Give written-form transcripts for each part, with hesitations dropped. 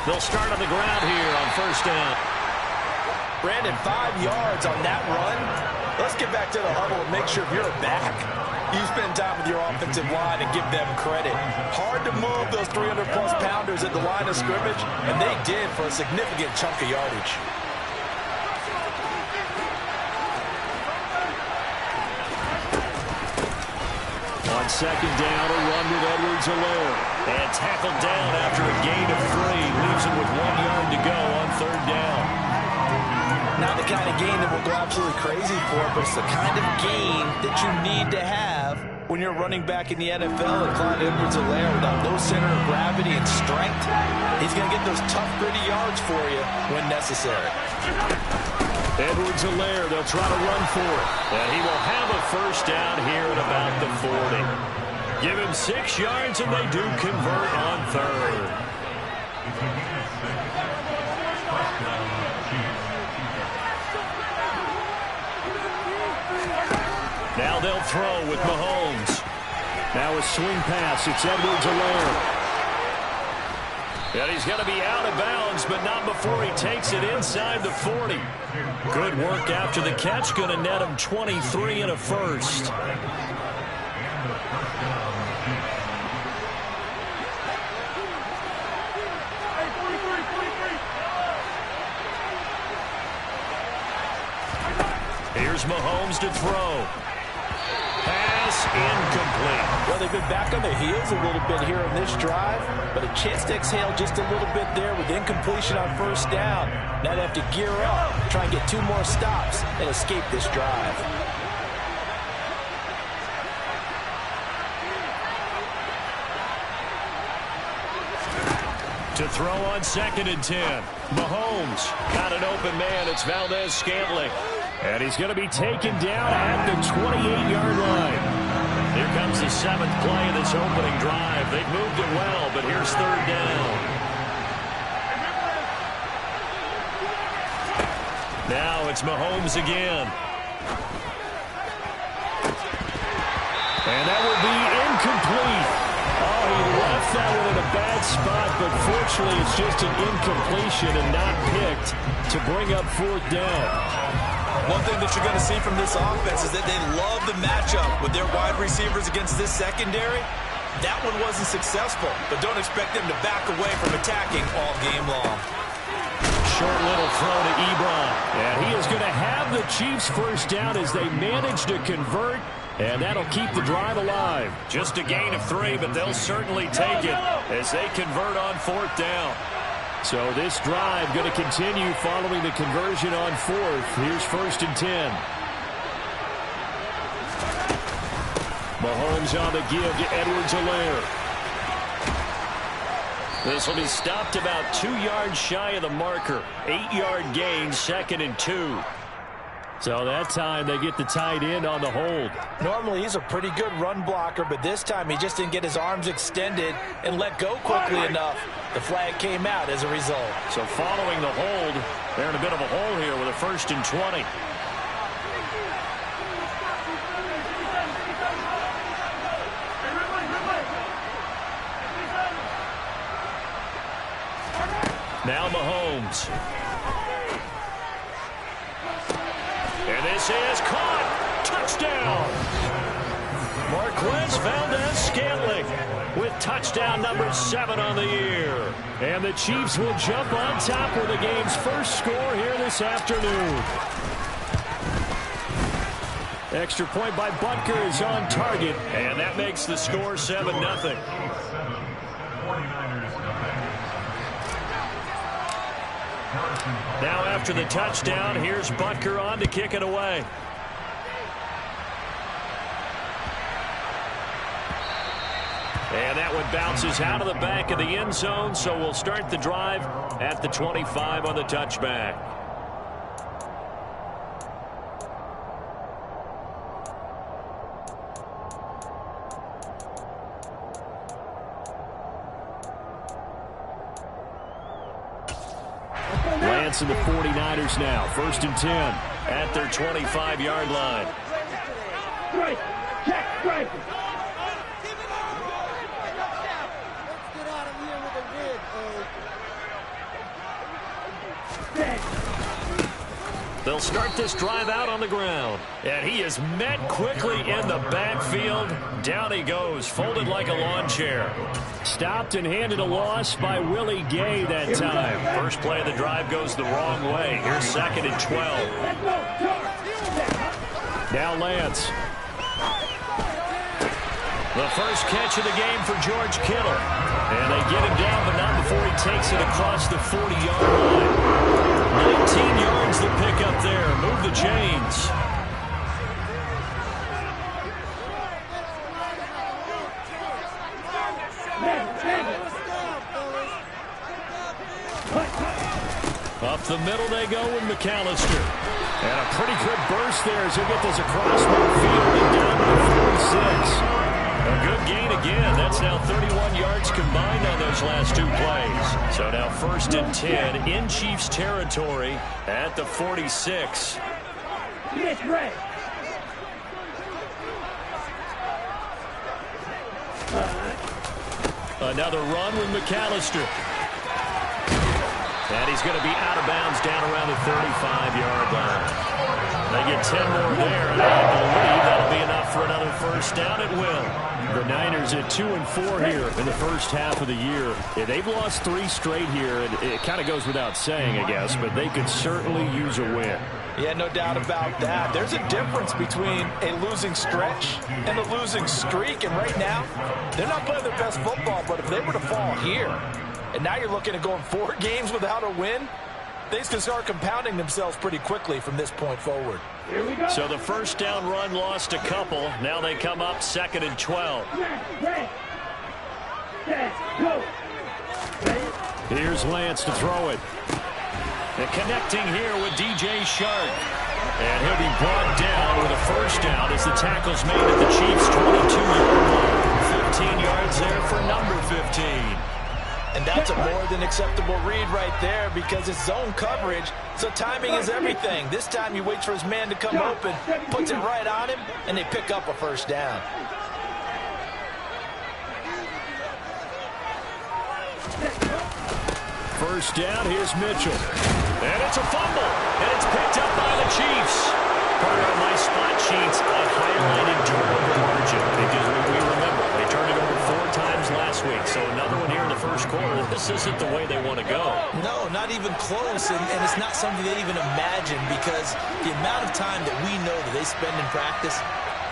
They'll start on the ground here on first down. Brandon, 5 yards on that run. Let's get back to the huddle and make sure you're back. You spend time with your offensive line and give them credit. Hard to move those 300-plus pounders at the line of scrimmage, and they did for a significant chunk of yardage. On second down, a run with Edwards-Helaire. And tackled down after a gain of 3. Leaves him with 1 yard to go on third down. Not the kind of gain that will go absolutely crazy for, but it's the kind of gain that you need to have when you're running back in the NFL. And Clyde Edwards-Helaire, with that low center of gravity and strength, he's going to get those tough, gritty yards for you when necessary. Edwards-Helaire, they'll try to run for it. And he will have a first down here at about the 40. Give him 6 yards, and they do convert on third. Now they'll throw with Mahomes. Now a swing pass. It's Edwards-Helaire. And he's going to be out of bounds, but not before he takes it inside the 40. Good work after the catch. Going to net him 23 and a first. Here's Mahomes to throw. Pass incomplete. Well, they've been back on their heels a little bit here on this drive, but a chance to exhale just a little bit there with incompletion on first down. Now they have to gear up, try and get 2 more stops and escape this drive. To throw on second and 10. Mahomes got an open man. It's Valdez-Scantling. And he's going to be taken down at the 28-yard line. Here comes the 7th play of this opening drive. They've moved it well, but here's third down. Now it's Mahomes again. And that will be incomplete. Oh, he left that one in a bad spot, but fortunately it's just an incompletion and not picked to bring up fourth down. One thing that you're going to see from this offense is that they love the matchup with their wide receivers against this secondary. That one wasn't successful, but don't expect them to back away from attacking all game long. Short little throw to Ebron. And he is going to have the Chiefs first down as they manage to convert, and that'll keep the drive alive. Just a gain of 3, but they'll certainly take it as they convert on fourth down. So this drive going to continue following the conversion on fourth. Here's first and 10. Mahomes on the give to Edwards-Helaire. This will be stopped about 2 yards shy of the marker. 8-yard gain, second and 2. So that time they get the tight end on the hold. Normally he's a pretty good run blocker, but this time he just didn't get his arms extended and let go quickly enough. The flag came out as a result. So following the hold, they're in a bit of a hole here with a first and 20. Now Mahomes. And this is caught. Touchdown. Marquez Valdez-Scantling with touchdown number 7 on the year. And the Chiefs will jump on top with the game's first score here this afternoon. Extra point by Butker is on target, and that makes the score 7-0. Now after the touchdown, here's Butker on to kick it away. And that one bounces out of the back of the end zone, so we'll start the drive at the 25 on the touchback. Lance and the 49ers now, 1st and 10 at their 25-yard line. Strike, check, strike. They'll start this drive out on the ground. And he is met quickly in the backfield. Down he goes, folded like a lawn chair. Stopped and handed a loss by Willie Gay that time. First play of the drive goes the wrong way. Here's 2nd and 12. Now Lance. The first catch of the game for George Kittle. And they get him down, but not before he takes it across the 40-yard line. 19 yards to pick up there. Move the chains. Up the middle they go with McAllister. And a pretty good burst there as he'll get this across midfield and down to the 46. A good gain again. That's now 31 yards combined on those last 2 plays. So now 1st and 10 in Chiefs territory at the 46. Another run with McAllister. And he's going to be out of bounds down around the 35-yard line. They get 10 more there, and I believe that'll be enough for another first down. It will. The Niners at 2-4 here in the first half of the year. Yeah, they've lost 3 straight here, and it kind of goes without saying, I guess, but they could certainly use a win. Yeah, no doubt about that. There's a difference between a losing stretch and a losing streak, and right now, they're not playing their best football, but if they were to fall here, and now you're looking at going 4 games without a win, things can start compounding themselves pretty quickly from this point forward. So the first down run lost a couple. Now they come up 2nd and 12. Here's Lance to throw it. And connecting here with DJ Shark. And he'll be brought down with a first down as the tackle's made at the Chiefs' 22-yard line. 15 yards there for number 15. And that's a more than acceptable read right there because it's zone coverage, so timing is everything. This time he waits for his man to come open, puts it right on him, and they pick up a first down. First down, here's Mitchell. And it's a fumble, and it's picked up by the Chiefs. Part of my spot sheets, I highlighted turnover margin because we remember they turned it over 4 times last week. So another one here in the first quarter. This isn't the way they want to go. No, not even close, and it's not something they even imagine because the amount of time that we know that they spend in practice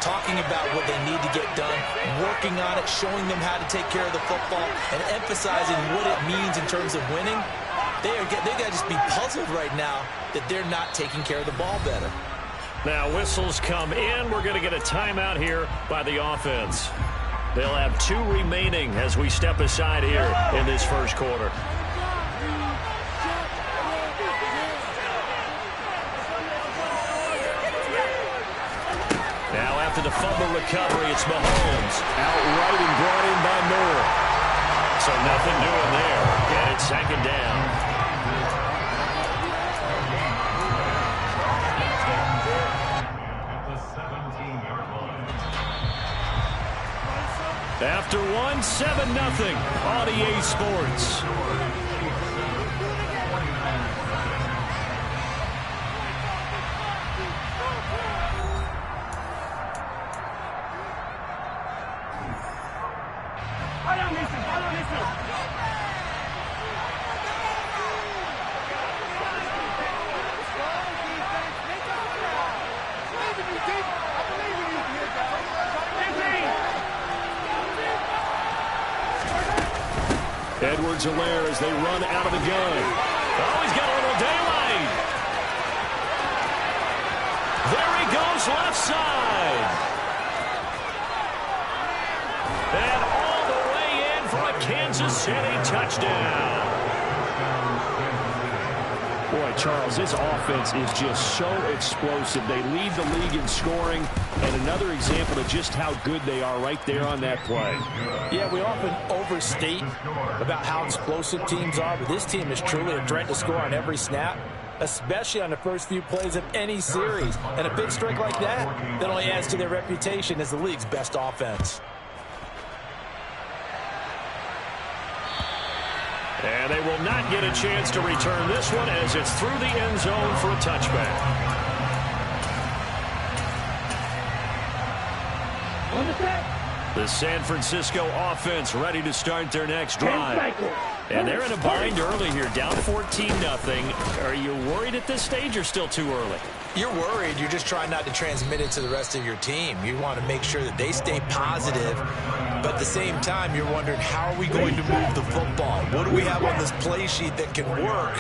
talking about what they need to get done, working on it, showing them how to take care of the football, and emphasizing what it means in terms of winning, they got to just be puzzled right now that they're not taking care of the ball better. Now whistles come in. We're going to get a timeout here by the offense. They'll have 2 remaining as we step aside here in this first quarter. Now after the fumble recovery, it's Mahomes. Outright and brought in by Moore. So nothing doing there. And it's 2nd down. After 1, 7-0 on EA Sports. Edwards-Helaire as they run out of the gun. Oh, he's got a little daylight. There he goes, left side. And all the way in for a Kansas City touchdown. Boy, Charles, this offense is just so explosive. They lead the league in scoring, and another example of just how good they are right there on that play. Yeah, we often overstate about how explosive teams are, but this team is truly a threat to score on every snap, especially on the first few plays of any series. And a big strike like that only adds to their reputation as the league's best offense. And they will not get a chance to return this one as it's through the end zone for a touchback. On the set. The San Francisco offense ready to start their next drive. And they're in a bind early here, down 14-0. Are you worried at this stage or still too early? You're worried. You're just trying not to transmit it to the rest of your team. You want to make sure that they stay positive. But at the same time, you're wondering, how are we going to move the football? What do we have on this play sheet that can work?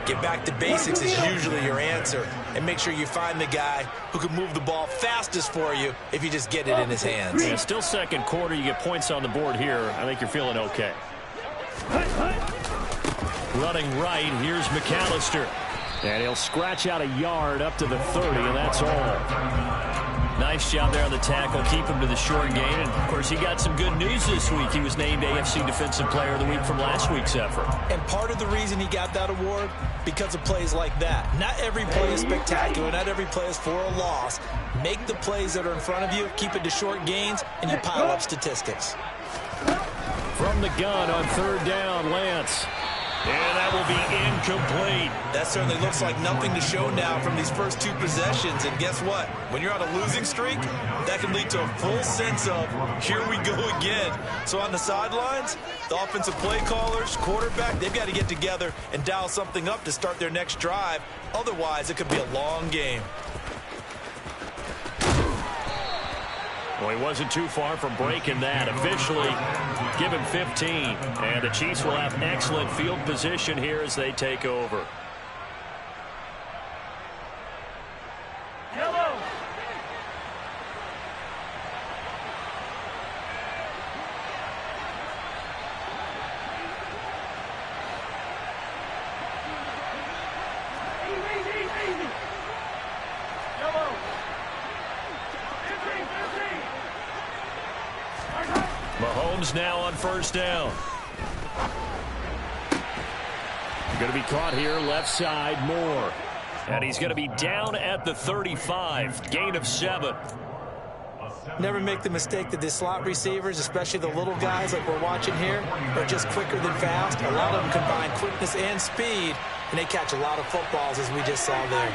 Get back to basics is usually your answer. And make sure you find the guy who can move the ball fastest for you if you just get it in his hands. Yeah, still second quarter. You get points on the board here. I think you're feeling okay. Running right, here's McAllister. And he'll scratch out a yard up to the 30, and that's all. Nice job there on the tackle. Keep him to the short gain. And, of course, he got some good news this week. He was named AFC Defensive Player of the Week from last week's effort. And part of the reason he got that award, because of plays like that. Not every play is spectacular. Not every play is for a loss. Make the plays that are in front of you, keep it to short gains, and you pile up statistics. From the gun on third down, Lance. And that will be incomplete. That certainly looks like nothing to show now from these first two possessions. And guess what? When you're on a losing streak, that can lead to a full sense of, here we go again. So on the sidelines, the offensive play callers, quarterback, they've got to get together and dial something up to start their next drive. Otherwise, it could be a long game. Well, he wasn't too far from breaking that. Officially, give him 15. And the Chiefs will have excellent field position here as they take over. Yellow. Easy. Yellow. 15. Mahomes now on first down. Going to be caught here left side, Moore. And he's going to be down at the 35. Gain of 7. Never make the mistake that the slot receivers, especially the little guys like we're watching here, are just quicker than fast. A lot of them combine quickness and speed, and they catch a lot of footballs, as we just saw there.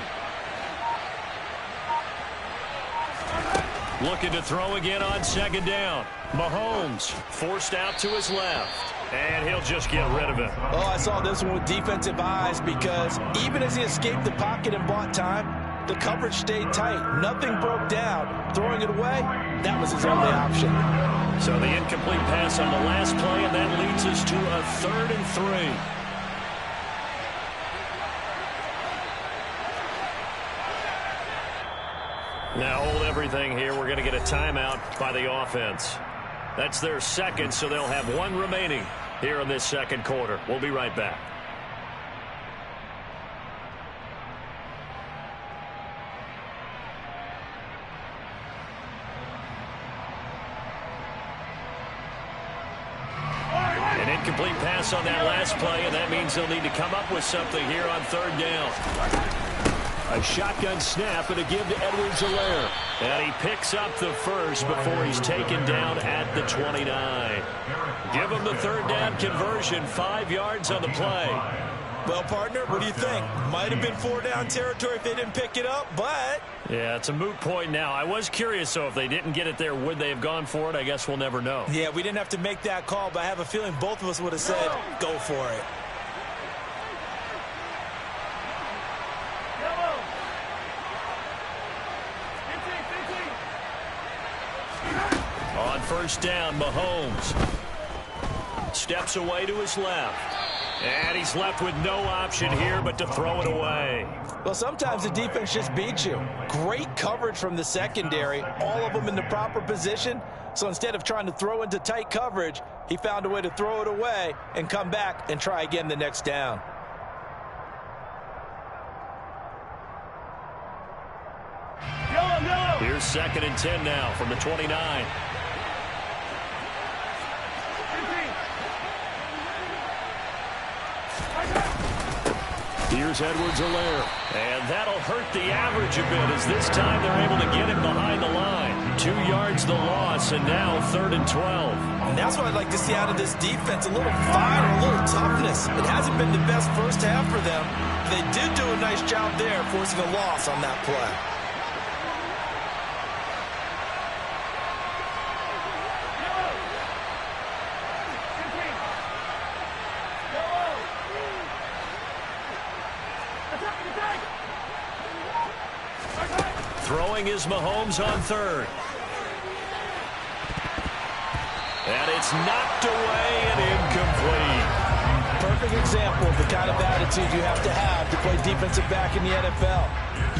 Looking to throw again on second down. Mahomes forced out to his left. And he'll just get rid of it. Oh, I saw this one with defensive eyes, because even as he escaped the pocket and bought time, the coverage stayed tight. Nothing broke down. Throwing it away, that was his only option. So the incomplete pass on the last play, and that leads us to a 3rd and 3. Now hold everything here. We're going to get a timeout by the offense. That's their second, so they'll have one remaining here in this second quarter. We'll be right back. An incomplete pass on that last play, and that means they'll need to come up with something here on third down. A shotgun snap and a give to Edwards-Helaire. And he picks up the first before he's taken down at the 29. Give him the third down conversion, 5 yards on the play. Well, partner, what do you think? Might have been 4-down territory if they didn't pick it up, but... Yeah, it's a moot point now. I was curious, so if they didn't get it there, would they have gone for it? I guess we'll never know. Yeah, we didn't have to make that call, but I have a feeling both of us would have said, go for it. On first down, Mahomes steps away to his left. And he's left with no option here but to throw it away. Well, sometimes the defense just beats you. Great coverage from the secondary, all of them in the proper position. So instead of trying to throw into tight coverage, he found a way to throw it away and come back and try again the next down. Here's 2nd and 10 now from the 29. Here's Edwards-Helaire. And that'll hurt the average a bit as this time they're able to get him behind the line. 2 yards the loss, and now 3rd and 12. And that's what I'd like to see out of this defense, a little fire, a little toughness. It hasn't been the best first half for them. They did do a nice job there, forcing a loss on that play. Throwing is Mahomes on 3rd. And it's knocked away and incomplete. Perfect example of the kind of attitude you have to play defensive back in the NFL.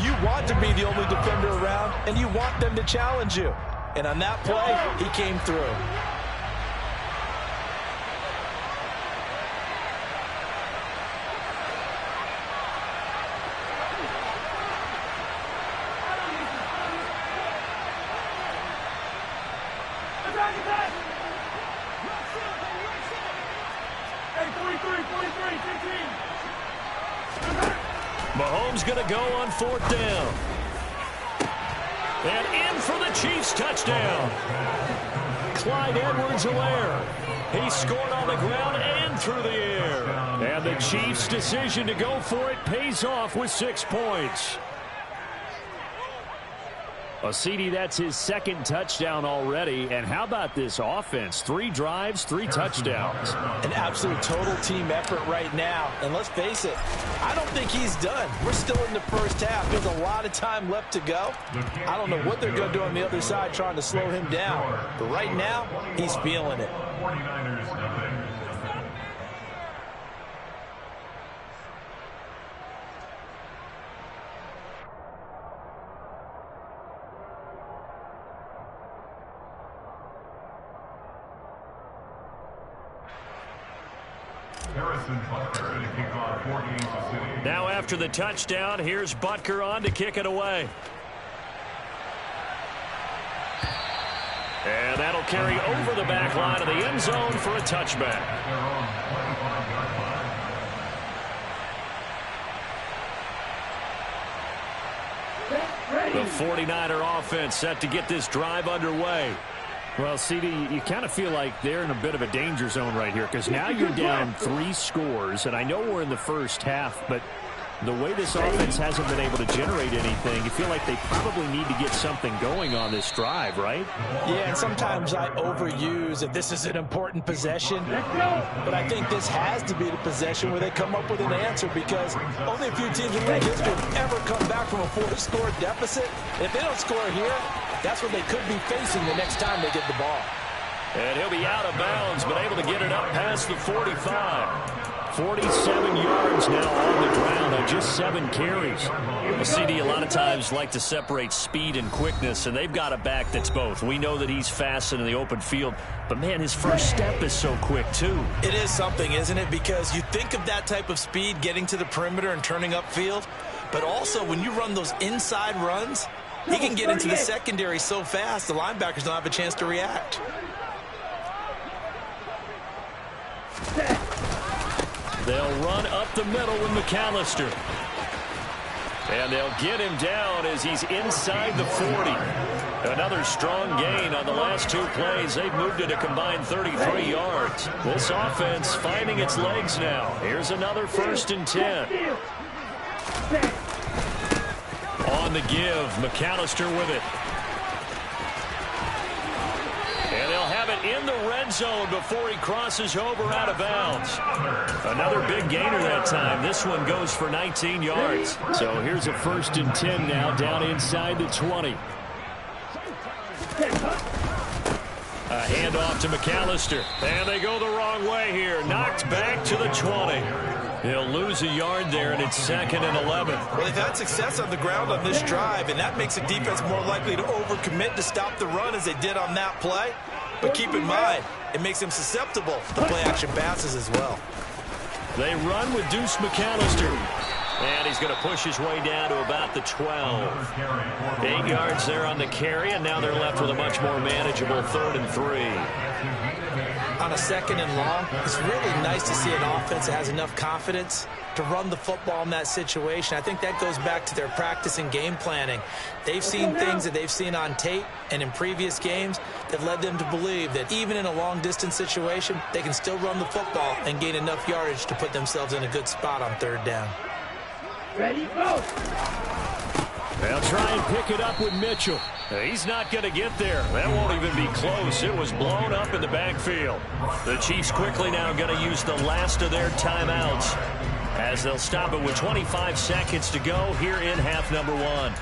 You want to be the only defender around, and you want them to challenge you. And on that play, he came through. Mahomes going to go on 4th down. And in for the Chiefs touchdown. Clyde Edwards-Helaire. He scored on the ground and through the air. And the Chiefs' decision to go for it pays off with 6 points. Well, CD, that's his 2nd touchdown already. And how about this offense? 3 drives, 3 touchdowns. An absolute total team effort right now. And let's face it, I don't think he's done. We're still in the first half. There's a lot of time left to go. I don't know what they're going to do on the other side trying to slow him down. But right now, he's feeling it. 49ers nothing. Now after the touchdown, here's Butker on to kick it away. And that'll carry over the back line of the end zone for a touchback. The 49er offense set to get this drive underway. Well, CD, you kind of feel like they're in a bit of a danger zone right here because now you're down 3 scores, and I know we're in the first half, but the way this offense hasn't been able to generate anything, you feel like they probably need to get something going on this drive, right? Yeah, and sometimes I overuse if this is an important possession, but I think this has to be the possession where they come up with an answer because only a few teams in league history have ever come back from a 4-score deficit. If they don't score here, that's what they could be facing the next time they get the ball. And he'll be out of bounds, but able to get it up past the 45. 47 yards now on the ground on just 7 carries. Well, CD, a lot of times like to separate speed and quickness, and they've got a back that's both. We know that he's fast in the open field, but, man, his first step is so quick, too. It is something, isn't it? Because you think of that type of speed getting to the perimeter and turning upfield, but also when you run those inside runs, he can get into the secondary so fast the linebackers don't have a chance to react. They'll run up the middle with McAllister. And they'll get him down as he's inside the 40. Another strong gain on the last 2 plays. They've moved it a combined 33 yards. This offense finding its legs now. Here's another 1st and 10. On the give, McAllister with it. And they'll have it in the red zone before he crosses over out of bounds. Another big gainer that time. This one goes for 19 yards. So here's a 1st and 10 now down inside the 20. A handoff to McAllister. And they go the wrong way here. Knocked back to the 20. He'll lose a yard there, and it's 2nd and 11. Well, they've had success on the ground on this drive, and that makes the defense more likely to overcommit to stop the run as they did on that play. But keep in mind, it makes them susceptible to play-action passes as well. They run with Deuce McAllister. And he's going to push his way down to about the 12. 8 yards there on the carry, and now they're left with a much more manageable 3rd and 3. On a 2nd and long, it's really nice to see an offense that has enough confidence to run the football in that situation. I think that goes back to their practice and game planning. They've seen things that they've seen on tape and in previous games that led them to believe that even in a long-distance situation, they can still run the football and gain enough yardage to put themselves in a good spot on 3rd down. Ready, go! They'll try and pick it up with Mitchell. He's not going to get there. That won't even be close. It was blown up in the backfield. The Chiefs quickly now going to use the last of their timeouts as they'll stop it with 25 seconds to go here in half number 1.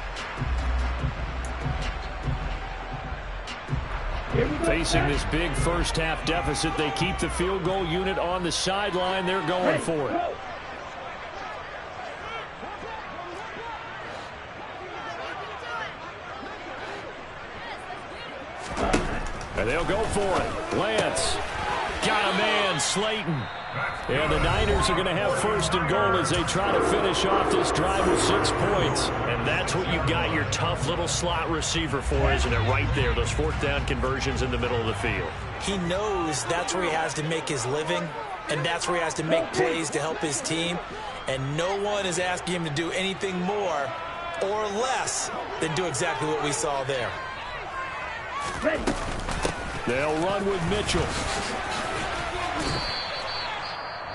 Facing this big first half deficit, they keep the field goal unit on the sideline. They're going for it. And they'll go for it. Lance got a man, Slayton. And the Niners are going to have 1st and goal as they try to finish off this drive with 6 points. And that's what you've got your tough little slot receiver for, isn't it? Right there, those 4th down conversions in the middle of the field. He knows that's where he has to make his living, and that's where he has to make plays to help his team. And no one is asking him to do anything more or less than do exactly what we saw there. Ready. They'll run with Mitchell.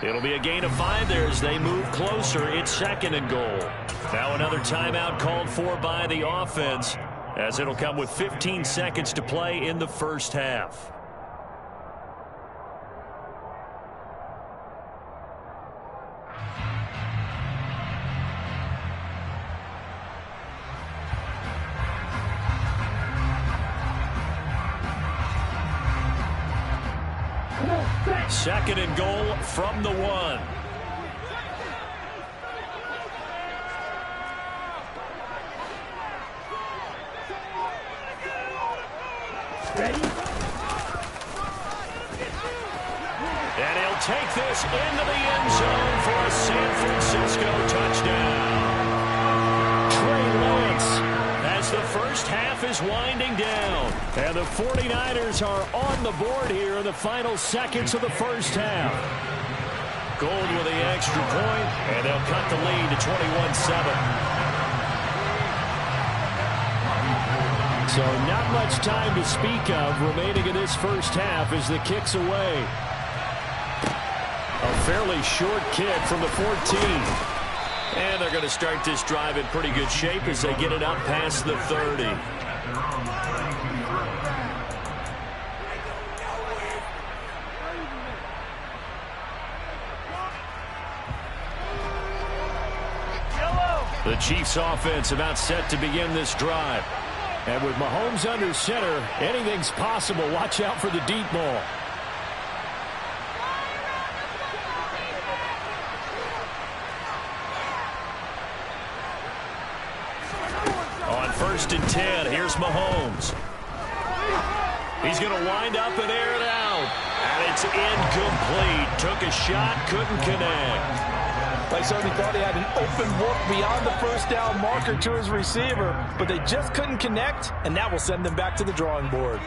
It'll be a gain of 5 there as they move closer. It's 2nd and goal. Now another timeout called for by the offense as it'll come with 15 seconds to play in the first half. Second and goal from the 1. Ready. And he'll take this into the end zone for a San Francisco touchdown. Trey Lance as the first half is winding down. And the 49ers are on the board here in the final seconds of the first half. Gold with the extra point, and they'll cut the lead to 21-7. So not much time to speak of remaining in this first half as the kick's away. A fairly short kick from the 14. And they're going to start this drive in pretty good shape as they get it up past the 30. The Chiefs offense about set to begin this drive. And with Mahomes under center, anything's possible. Watch out for the deep ball. On 1st and 10, here's Mahomes. He's going to wind up and air it out. And it's incomplete. Took a shot, couldn't connect. I certainly thought he had an open look beyond the first down marker to his receiver, but they just couldn't connect, and that will send them back to the drawing board.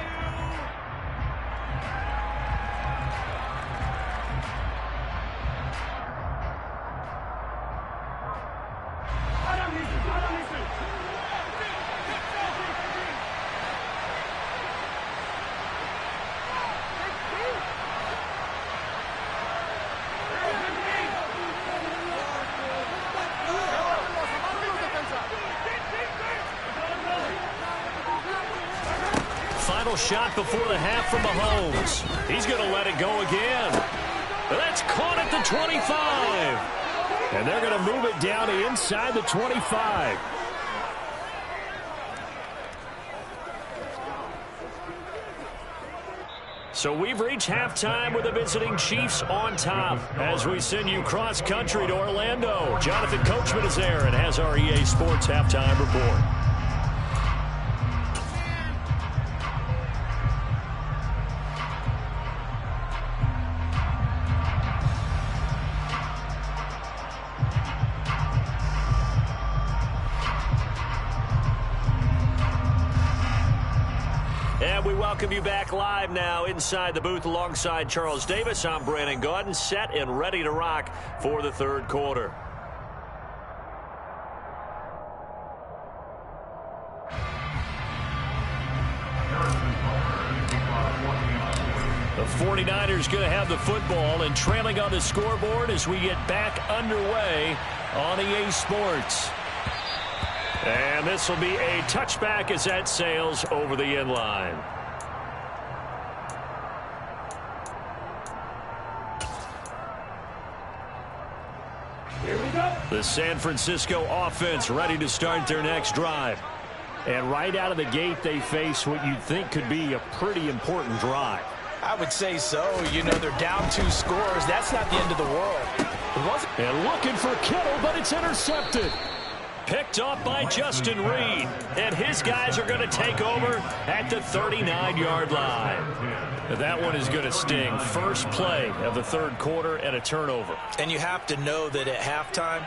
Shot before the half from Mahomes. He's going to let it go again. But that's caught at the 25. And they're going to move it down to inside the 25. So we've reached halftime with the visiting Chiefs on top as we send you cross-country to Orlando. Jonathan Coachman is there and has our EA Sports halftime report. And we welcome you back live now inside the booth alongside Charles Davis. I'm Brandon Gaudin, set and ready to rock for the third quarter. The 49ers going to have the football and trailing on the scoreboard as we get back underway on EA Sports. And this will be a touchback as that sails over the end line. Here we go. The San Francisco offense ready to start their next drive. And right out of the gate, they face what you'd think could be a pretty important drive. I would say so. You know, they're down 2 scores. That's not the end of the world. And looking for Kittle, but it's intercepted. Picked off by Justin Reed. And his guys are going to take over at the 39-yard line. That one is going to sting. First play of the third quarter and a turnover. And you have to know that at halftime,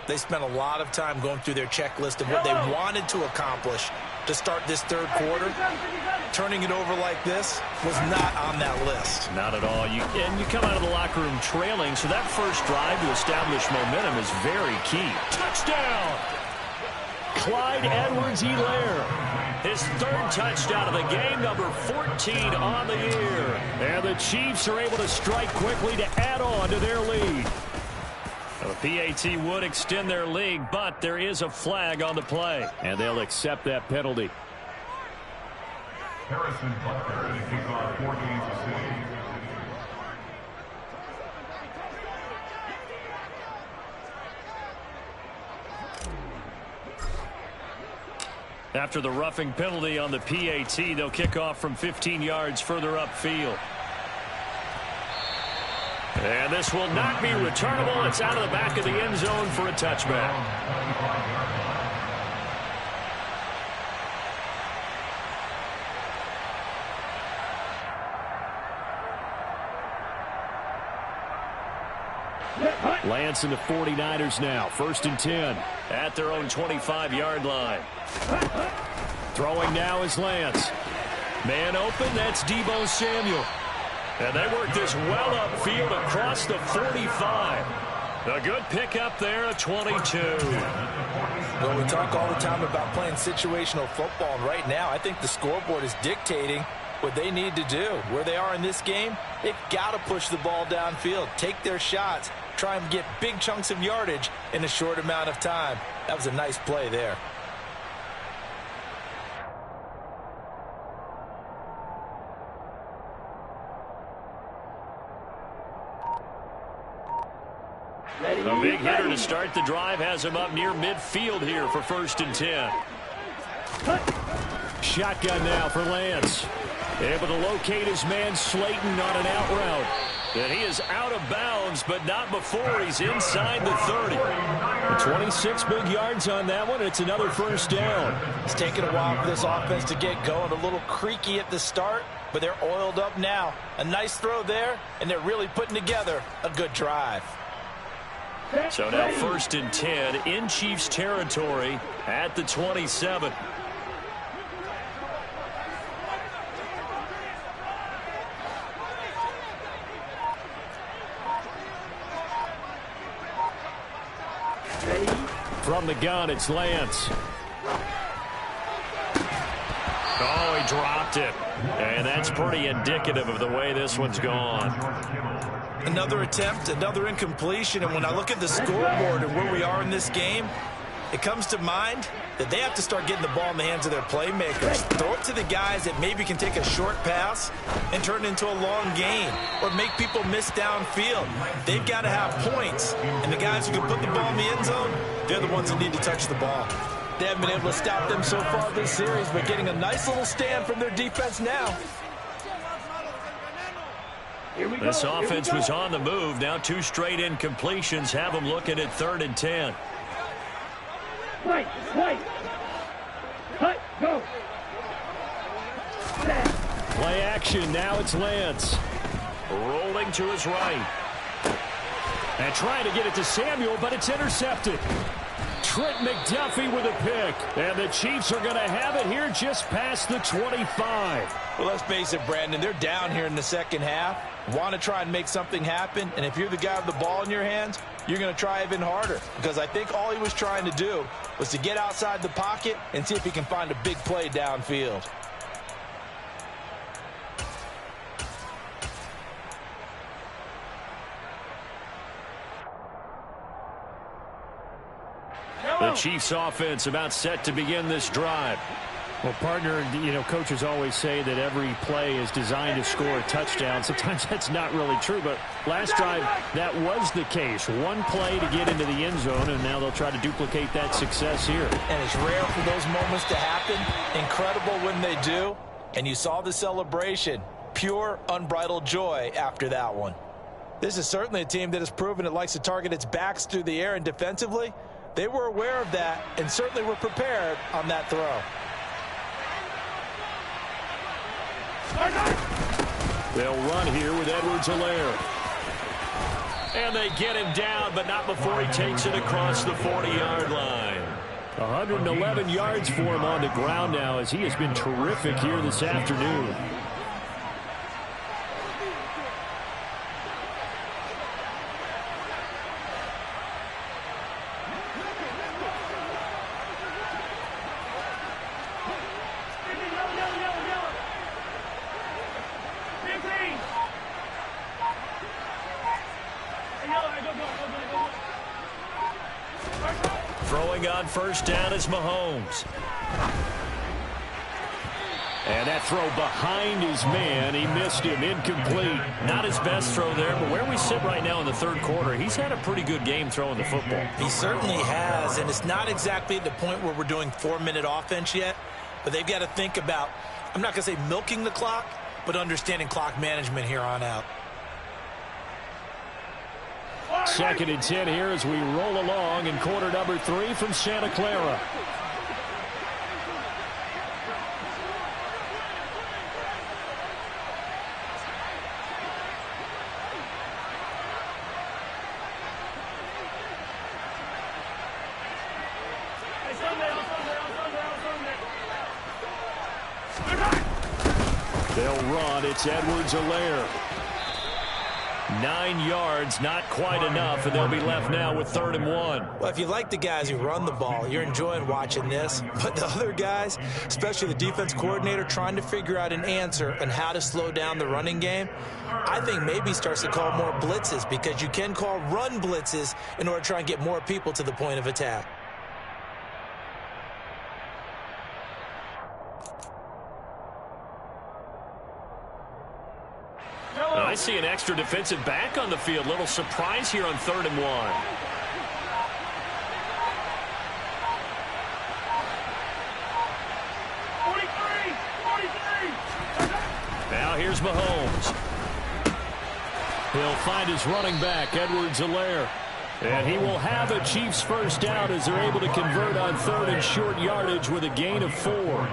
they spent a lot of time going through their checklist of what they wanted to accomplish to start this third quarter. Turning it over like this was not on that list. Not at all. You come out of the locker room trailing, so that first drive to establish momentum is very key. Touchdown! Clyde Edwards-Helaire. His third touchdown of the game, number 14 on the year. And the Chiefs are able to strike quickly to add on to their lead. The PAT would extend their lead, but there is a flag on the play, and they'll accept that penalty. Harrison Butker to kick off for Kansas City. After the roughing penalty on the PAT, they'll kick off from 15 yards further upfield. And this will not be returnable. It's out of the back of the end zone for a touchback. Lance and the 49ers now. 1st and 10 at their own 25-yard line. Throwing now is Lance. Man open, that's Deebo Samuel. And they work this well upfield across the 45. A good pickup there at 22. Well, we talk all the time about playing situational football, and right now I think the scoreboard is dictating what they need to do. Where they are in this game, they've got to push the ball downfield, take their shots, try and get big chunks of yardage in a short amount of time. That was a nice play there. A big hitter to start the drive has him up near midfield here for 1st and 10. Shotgun now for Lance. Able to locate his man Slayton on an out route. And he is out of bounds, but not before he's inside the 30. 26 big yards on that one. It's another 1st down. It's taken a while for this offense to get going. A little creaky at the start, but they're oiled up now. A nice throw there, and they're really putting together a good drive. So now 1st and 10 in Chiefs territory at the 27. From the gun, it's Lance. Oh, he dropped it. And that's pretty indicative of the way this one's gone. Another attempt, another incompletion, and when I look at the scoreboard and where we are in this game, it comes to mind that they have to start getting the ball in the hands of their playmakers. Throw it to the guys that maybe can take a short pass and turn it into a long gain or make people miss downfield. They've got to have points, and the guys who can put the ball in the end zone, they're the ones that need to touch the ball. They haven't been able to stop them so far this series, but getting a nice little stand from their defense now. This offense was on the move. Now 2 straight incompletions have them looking at 3rd and 10. Play, go. Play action. Now it's Lance. Rolling to his right. And trying to get it to Samuel, but it's intercepted. Trent McDuffie with a pick. And the Chiefs are going to have it here just past the 25. Well, let's face it, Brandon. They're down here in the second half. Want to try and make something happen. And if you're the guy with the ball in your hands, you're going to try even harder. Because I think all he was trying to do was to get outside the pocket and see if he can find a big play downfield. The Chiefs offense about set to begin this drive. Well, partner, coaches always say that every play is designed to score a touchdown. Sometimes that's not really true, but last drive, that was the case. One play to get into the end zone, and now they'll try to duplicate that success here. And it's rare for those moments to happen. Incredible when they do. And you saw the celebration. Pure, unbridled joy after that one. This is certainly a team that has proven it likes to target its backs through the air, and defensively, they were aware of that and certainly were prepared on that throw. They'll run here with Edwards-Helaire. And they get him down, but not before he takes it across the 40-yard line. 111 yards for him on the ground now, as he has been terrific here this afternoon. Throwing on first down is Mahomes. And that throw behind his man. He missed him. Incomplete. Not his best throw there, but where we sit right now in the third quarter, he's had a pretty good game throwing the football. He certainly has, and it's not exactly at the point where we're doing 4-minute offense yet, but they've got to think about, I'm not going to say milking the clock, but understanding clock management here on out. 2nd and 10 here as we roll along in quarter number 3 from Santa Clara. They'll run. It's Edwards-Helaire. 9 yards, not quite enough, and they'll be left now with 3rd and 1. Well, if you like the guys who run the ball, you're enjoying watching this. But the other guys, especially the defense coordinator, trying to figure out an answer on how to slow down the running game, I think maybe starts to call more blitzes, because you can call run blitzes in order to try and get more people to the point of attack. I see an extra defensive back on the field. Little surprise here on 3rd and 1. Now here's Mahomes. He'll find his running back, Edwards-Helaire. And he will have a Chiefs first down as they're able to convert on 3rd and short yardage with a gain of 4.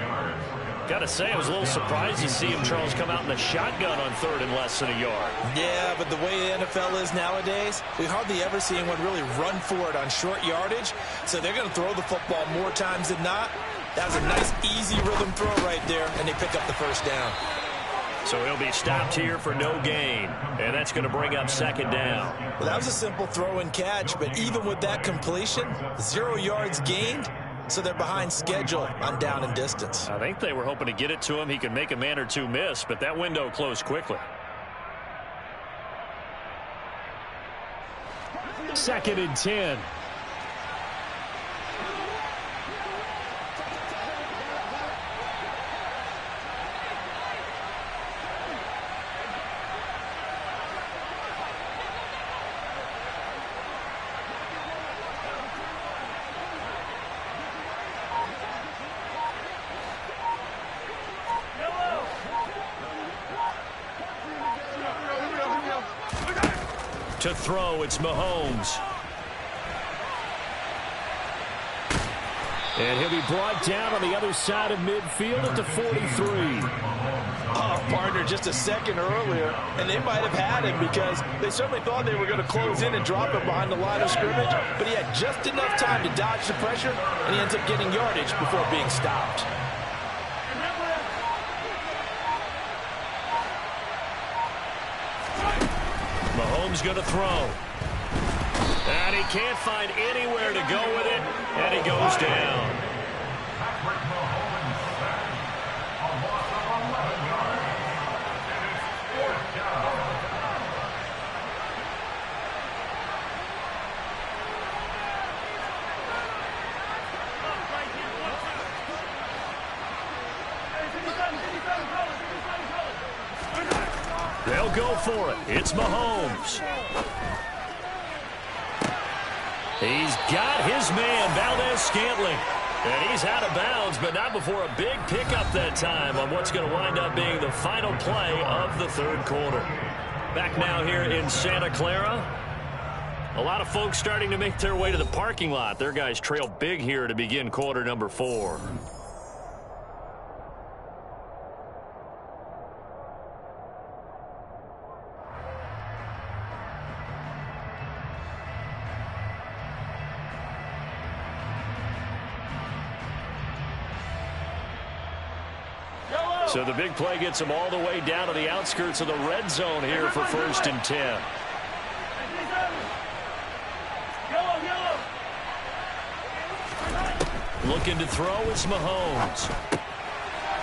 Got to say, I was a little surprised to see him, Charles, come out in the shotgun on 3rd and less than a yard. Yeah, but the way the NFL is nowadays, we hardly ever see anyone really run for it on short yardage. So they're going to throw the football more times than not. That was a nice, easy rhythm throw right there, and they pick up the first down. So he'll be stopped here for no gain, and that's going to bring up 2nd down. Well, that was a simple throw and catch, but even with that completion, 0 yards gained. So they're behind schedule on down and distance. I think they were hoping to get it to him. He could make a man or two miss, but that window closed quickly. 2nd and 10. To throw, it's Mahomes. And he'll be brought down on the other side of midfield at the 43. Oh, partner, just a second earlier, and they might have had him because they certainly thought they were going to close in and drop him behind the line of scrimmage, but he had just enough time to dodge the pressure, and he ends up getting yardage before being stopped. Mahomes going to throw. And he can't find anywhere to go with it, and he goes down. They'll go for it. It's Mahomes. He's got his man, Valdez-Scantling. And he's out of bounds, but not before a big pickup that time on what's going to wind up being the final play of the third quarter. Back now here in Santa Clara. A lot of folks starting to make their way to the parking lot. Their guys trail big here to begin quarter number 4. So the big play gets them all the way down to the outskirts of the red zone here for 1st and 10. Looking to throw, it's Mahomes.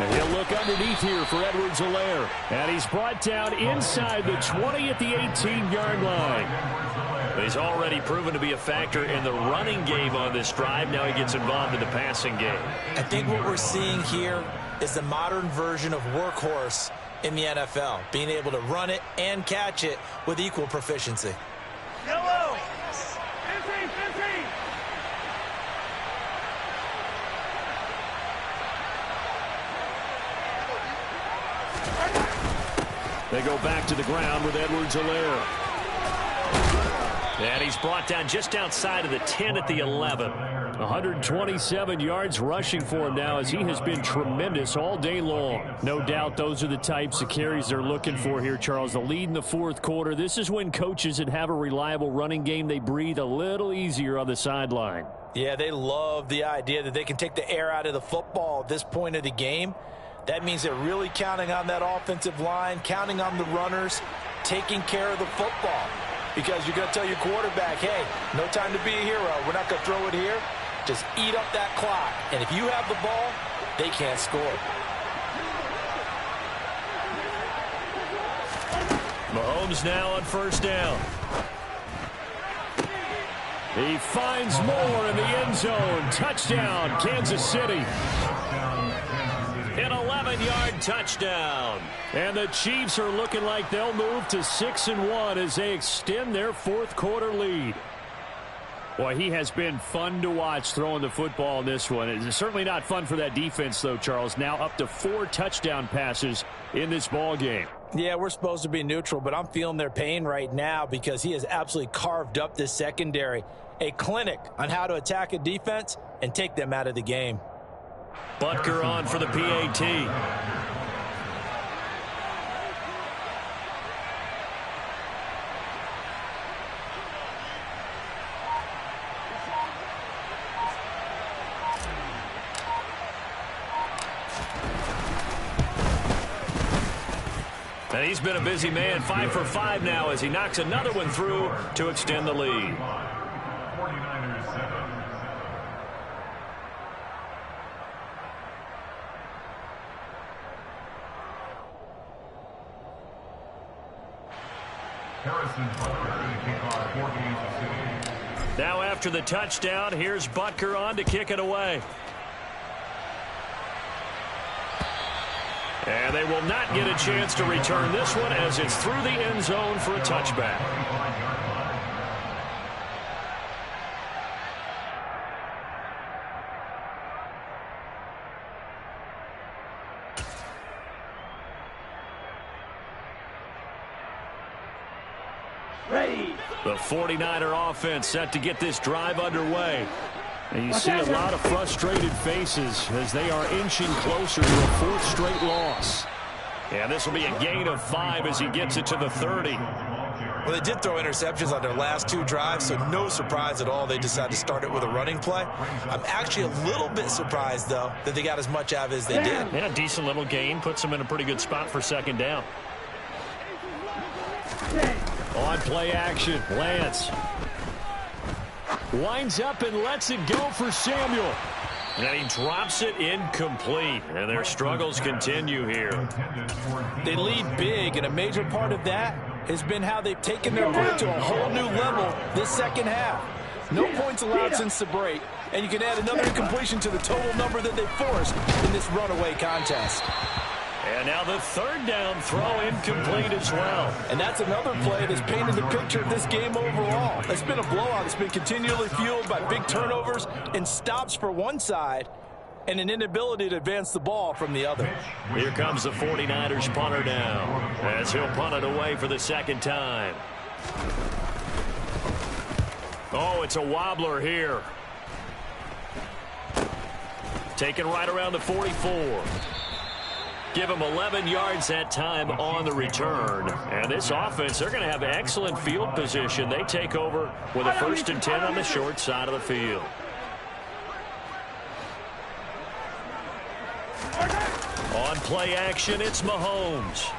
And he'll look underneath here for Edwards-Helaire. And he's brought down inside the 20 at the 18-yard line. He's already proven to be a factor in the running game on this drive. Now he gets involved in the passing game. I think what we're seeing here is the modern version of workhorse in the NFL, being able to run it and catch it with equal proficiency. Yellow! 15, 15! They go back to the ground with Edwards-Helaire. And he's brought down just outside of the 10 at the 11. 127 yards rushing for him now as he has been tremendous all day long. No doubt those are the types of carries they're looking for here, Charles. The lead in the fourth quarter. This is when coaches that have a reliable running game, they breathe a little easier on the sideline. Yeah, they love the idea that they can take the air out of the football at this point of the game. That means they're really counting on that offensive line, counting on the runners, taking care of the football. Because you're going to tell your quarterback, hey, no time to be a hero. We're not going to throw it here. Just eat up that clock. And if you have the ball, they can't score. Mahomes now on 1st down. He finds more in the end zone. Touchdown, Kansas City. An 11-yard touchdown. And the Chiefs are looking like they'll move to 6-1 as they extend their fourth quarter lead. Boy, he has been fun to watch throwing the football in this one. It's certainly not fun for that defense, though, Charles. Now up to 4 touchdown passes in this ball game. Yeah, we're supposed to be neutral, but I'm feeling their pain right now because he has absolutely carved up this secondary. A clinic on how to attack a defense and take them out of the game. Butker on for the PAT. And he's been a busy man, 5 for 5 now as he knocks another one through to extend the lead. Now after the touchdown, here's Butker on to kick it away. And they will not get a chance to return this one as it's through the end zone for a touchback. Ready. The 49er offense set to get this drive underway. And you see a lot of frustrated faces as they are inching closer to a fourth straight loss. And this will be a gain of 5 as he gets it to the 30. Well, they did throw interceptions on their last 2 drives, so no surprise at all they decided to start it with a running play. I'm actually a little bit surprised, though, that they got as much out of it as they did. Yeah, decent little gain. Puts them in a pretty good spot for second down. On play action, Lance winds up and lets it go for Samuel. And he drops it incomplete. And their struggles continue here. They lead big, and a major part of that has been how they've taken their play to a whole new level this second half. No points allowed since the break, and you can add another incompletion to the total number that they forced in this runaway contest. And now the third down throw incomplete as well. And that's another play that's painted the picture of this game overall. It's been a blowout. It's been continually fueled by big turnovers and stops for one side and an inability to advance the ball from the other. Here comes the 49ers punter now as he'll punt it away for the second time. Oh, it's a wobbler here. Taken right around the 44. Give him 11 yards that time on the return. And this offense, they're going to have excellent field position. They take over with a 1st and 10 on the short side of the field. On play action, it's Mahomes.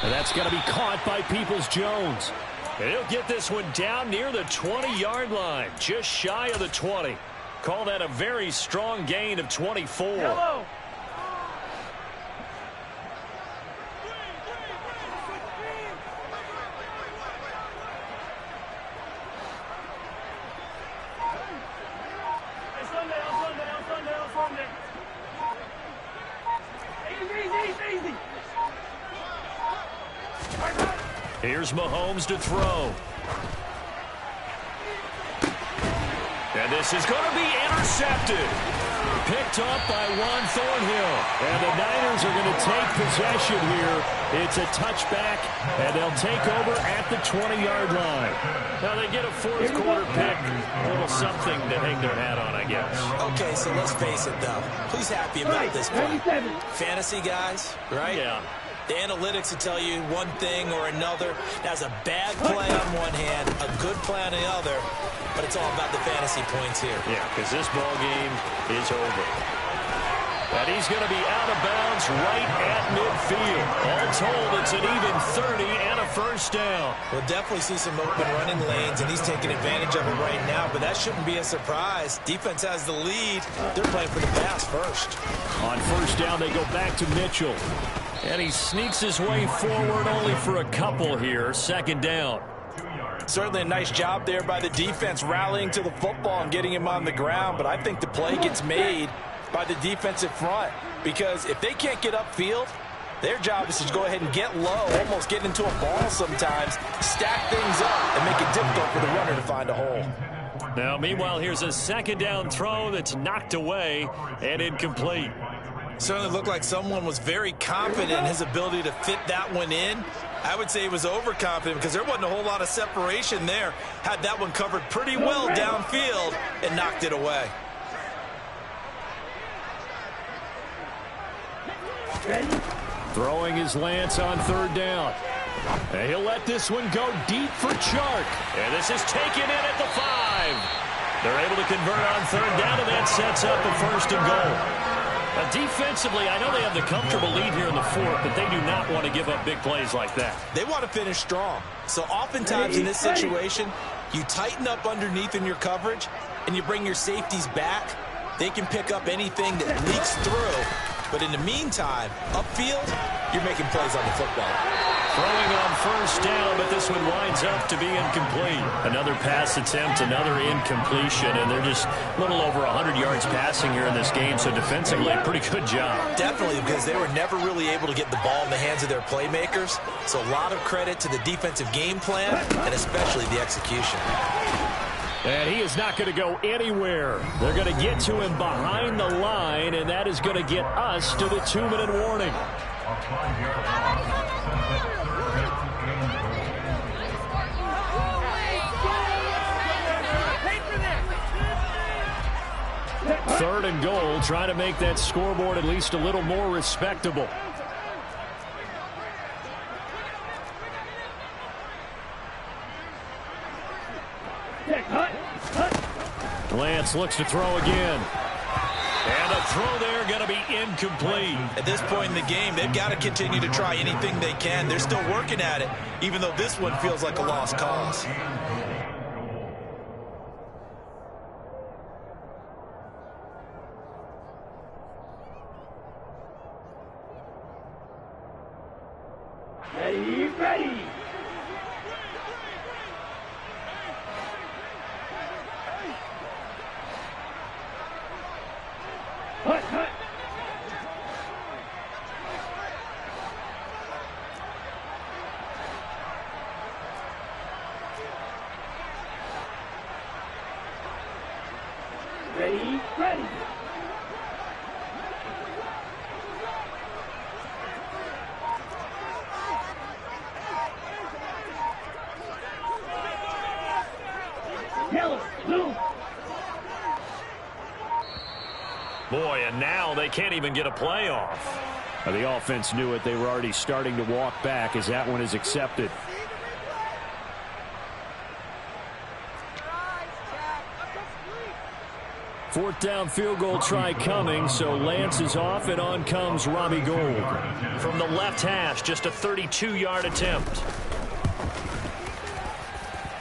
And that's going to be caught by Peoples-Jones. And he'll get this one down near the 20-yard line, just shy of the 20. Call that a very strong gain of 24. Hello. Easy. Here's Mahomes to throw. And this is going to be intercepted. Picked up by Juan Thornhill. And the Niners are going to take possession here. It's a touchback, and they'll take over at the 20-yard line. Now they get a fourth quarter pick. A little something to hang their hat on, I guess. Okay, so let's face it, though. Who's happy about this play? Fantasy guys, right? Yeah. The analytics will tell you one thing or another. That's a bad play on one hand, a good play on the other, but it's all about the fantasy points here. Yeah, because this ball game is over. And he's going to be out of bounds right at midfield. All told, it's an even 30 and a first down. We'll definitely see some open running lanes, and he's taking advantage of it right now, but that shouldn't be a surprise. Defense has the lead. They're playing for the pass first. On first down, they go back to Mitchell. And he sneaks his way forward only for a couple here. Second down. Certainly a nice job there by the defense rallying to the football and getting him on the ground, but I think the play gets made by the defensive front, because if they can't get upfield, their job is to go ahead and get low, almost get into a ball sometimes, stack things up, and make it difficult for the runner to find a hole. Now, meanwhile, here's a second down throw that's knocked away and incomplete. Certainly looked like someone was very confident in his ability to fit that one in. I would say he was overconfident because there wasn't a whole lot of separation there. Had that one covered pretty well downfield and knocked it away. Throwing his Lance on third down. And he'll let this one go deep for Chark. And this is taken in at the 5. They're able to convert on third down, and that sets up a first and goal. Now, defensively, I know they have the comfortable lead here in the fourth, but they do not want to give up big plays like that. They want to finish strong. So oftentimes in this situation, you tighten up underneath in your coverage, and you bring your safeties back. They can pick up anything that leaks through. But in the meantime, upfield, you're making plays on the football. Throwing on first down, but this one winds up to be incomplete. Another pass attempt, another incompletion, and they're just a little over 100 yards passing here in this game, so defensively, a pretty good job. Definitely, because they were never really able to get the ball in the hands of their playmakers, so a lot of credit to the defensive game plan, and especially the execution. And he is not going to go anywhere. They're going to get to him behind the line, and that is going to get us to the 2-minute warning. 3rd and goal, trying to make that scoreboard at least a little more respectable. Lance looks to throw again. And a throw there going to be incomplete. At this point in the game, they've got to continue to try anything they can. They're still working at it, even though this one feels like a lost cause. Ready. Hut. Ready. Yellow, blue. Boy, and now they can't even get a play off. The offense knew it. They were already starting to walk back as that one is accepted. Fourth down field goal try coming, so Lance is off, and on comes Robbie Gould. From the left hash, just a 32-yard attempt.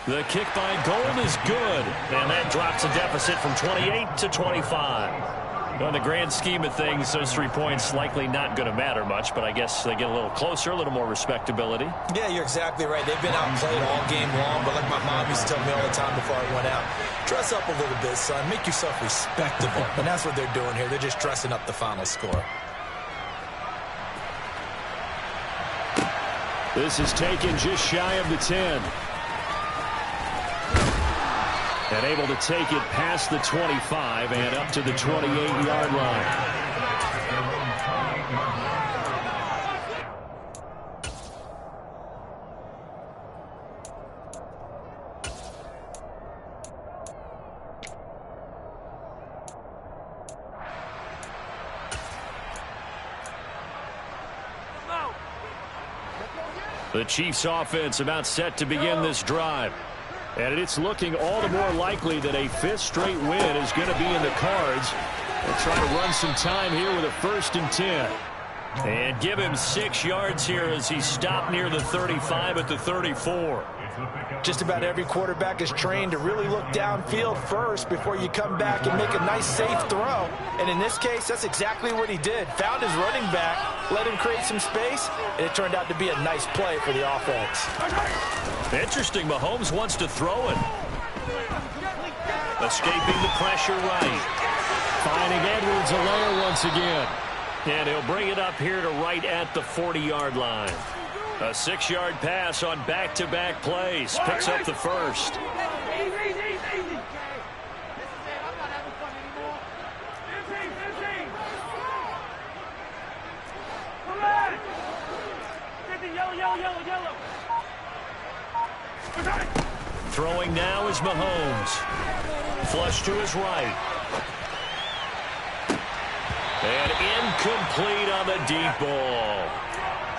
The kick by Gould is good, and that drops a deficit from 28 to 25. On the grand scheme of things, those 3 points likely not going to matter much, but I guess they get a little closer, a little more respectability. Yeah, you're exactly right. They've been outplayed all game long, but like my mom used to tell me all the time before I went out, dress up a little bit, son. Make yourself respectable. And that's what they're doing here. They're just dressing up the final score. This is taken just shy of the 10. And able to take it past the 25 and up to the 28-yard line. The Chiefs offense about set to begin this drive. And it's looking all the more likely that a 5th straight win is going to be in the cards. They'll try to run some time here with a 1st and 10. And give him 6 yards here as he stopped near the 35 at the 34. Just about every quarterback is trained to really look downfield first before you come back and make a nice, safe throw. And in this case, that's exactly what he did. Found his running back, let him create some space, and it turned out to be a nice play for the offense. Interesting, Mahomes wants to throw it. Escaping the pressure right. Finding Edwards-Helaire once again. And he'll bring it up here to right at the 40-yard line. A 6-yard pass on back-to-back plays. Picks up the first. Easy. This is it. I'm not having fun anymore. 15. Come on. 50, yellow. Throwing now is Mahomes. Flush to his right. And incomplete on the deep ball.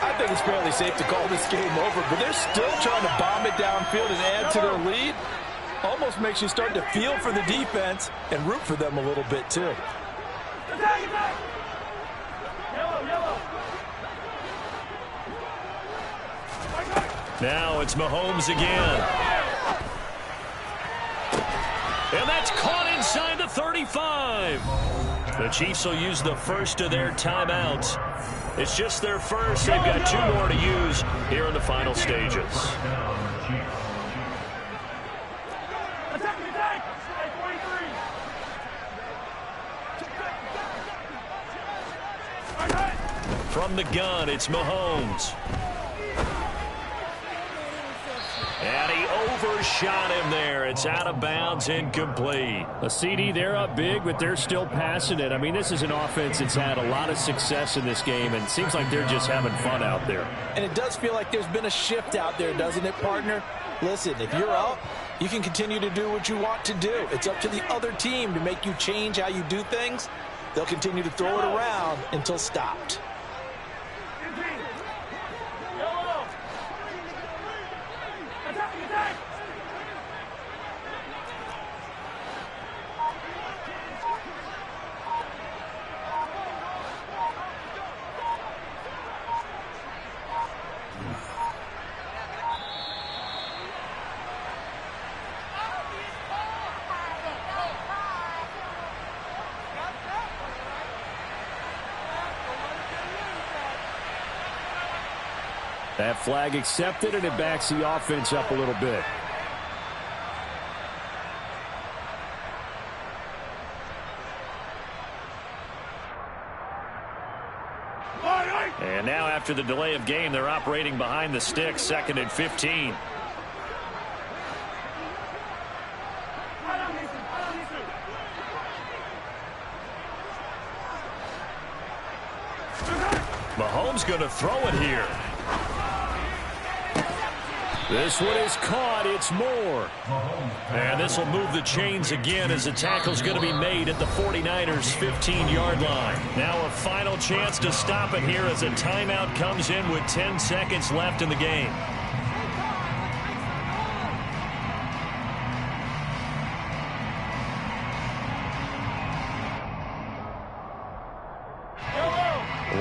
I think it's fairly safe to call this game over, but they're still trying to bomb it downfield and add to their lead. Almost makes you start to feel for the defense and root for them a little bit, too. Yellow. Now it's Mahomes again. And that's caught inside the 35. The Chiefs will use the first of their timeouts. It's just their first. They've got 2 more to use here in the final stages. Attack. From the gun, it's Mahomes. And he overshot him there. It's out of bounds, incomplete. A CD, they're up big, but they're still passing it. I mean, this is an offense that's had a lot of success in this game, and it seems like they're just having fun out there. And it does feel like there's been a shift out there, doesn't it, partner? Listen, if you're up, You can continue to do what you want to do. It's up to the other team to make you change how you do things. They'll continue to throw it around until stopped. That flag accepted, and it backs the offense up a little bit. And now after the delay of game, they're operating behind the sticks, 2nd and 15. Mahomes going to throw it here. This one is caught. It's Moore. And this will move the chains again as the tackle's going to be made at the 49ers' 15-yard line. Now a final chance to stop it here as a timeout comes in with 10 seconds left in the game.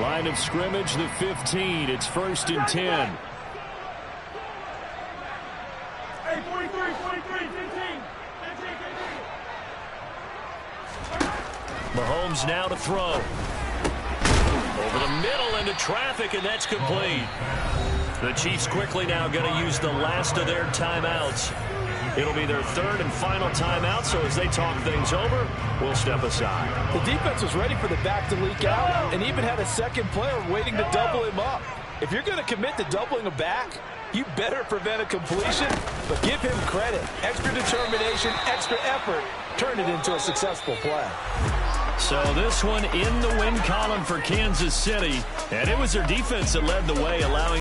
Line of scrimmage, the 15. It's 1st and 10. Hey, 43, 15. Mahomes now to throw. Over the middle into traffic, and that's complete. The Chiefs quickly now going to use the last of their timeouts. It'll be their 3rd and final timeout, so as they talk things over, we'll step aside. The defense was ready for the back to leak out and even had a second player waiting to double him up. If you're going to commit to doubling a back, you better prevent a completion, but give him credit. Extra determination, extra effort, turn it into a successful play. So this one in the win column for Kansas City, and it was their defense that led the way, allowing